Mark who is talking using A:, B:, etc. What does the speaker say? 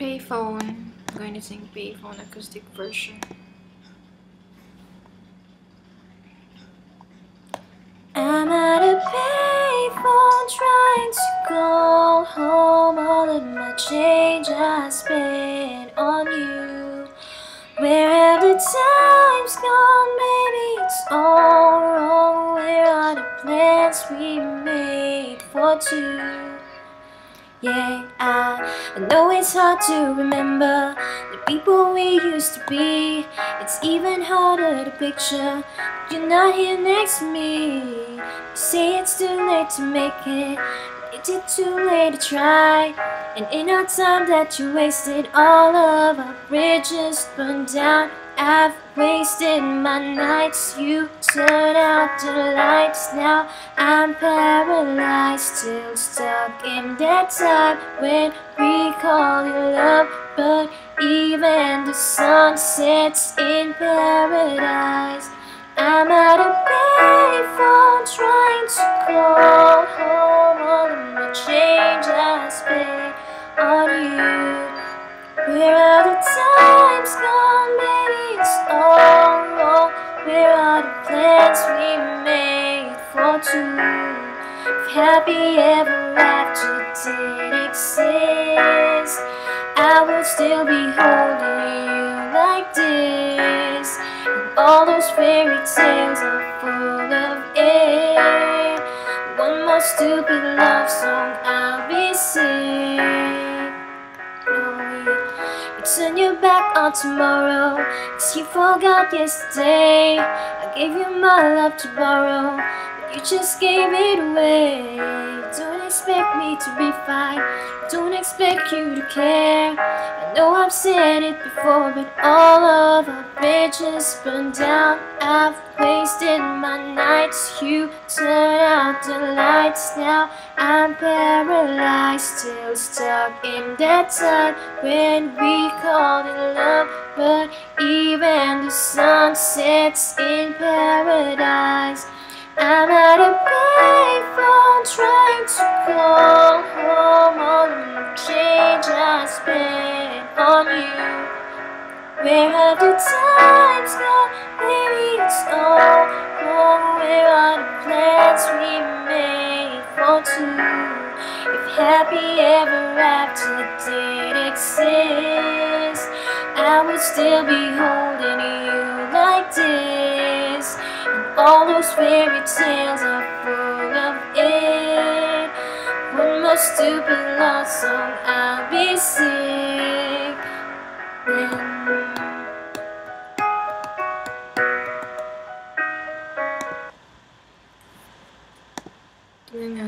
A: Payphone. I'm going to sing Payphone acoustic version. I'm at a payphone trying to call home all of my change I spent on you. Where the time's gone, baby, it's all wrong. Where are the plans we made for two? Yeah, I know it's hard to remember the people we used to be. It's even harder to picture you're not here next to me. You say it's too late to make it, but it's too late to try. And in our time that you wasted, all of our bridges burned down. I've wasted my nights, you turn out the lights. Now I'm paralyzed, still stuck in that time when we call it love. But even the sun sets in paradise. I'm at a payphone trying to call home all of my change I spent on you. Where are the times gone, baby, it's all wrong. Where are the plans we made for two? If happy ever after did exist, I would still be holding you like this. And all those fairy tales are full of air. One more stupid love song I'll be singing. You turn your back on tomorrow, 'cause you forgot yesterday. I gave you my love to borrow, but you just gave it away. Don't expect me to be fine, don't expect you to care. I know I've said it before, but all of our bridges burned down. I've wasted my nights, you turn out the lights. Now I'm paralyzed, still stuck in that time when we called it love. But even the sun sets in paradise. I'm at a payphone trying to call home all the change I spent on you. Where have the times gone, baby, it's all wrong. Where are the plans we made for two? If happy ever after did exist, I would still be holding you like this. And all those fairy tales are full of it. One more stupid love song I'll be singing. Doing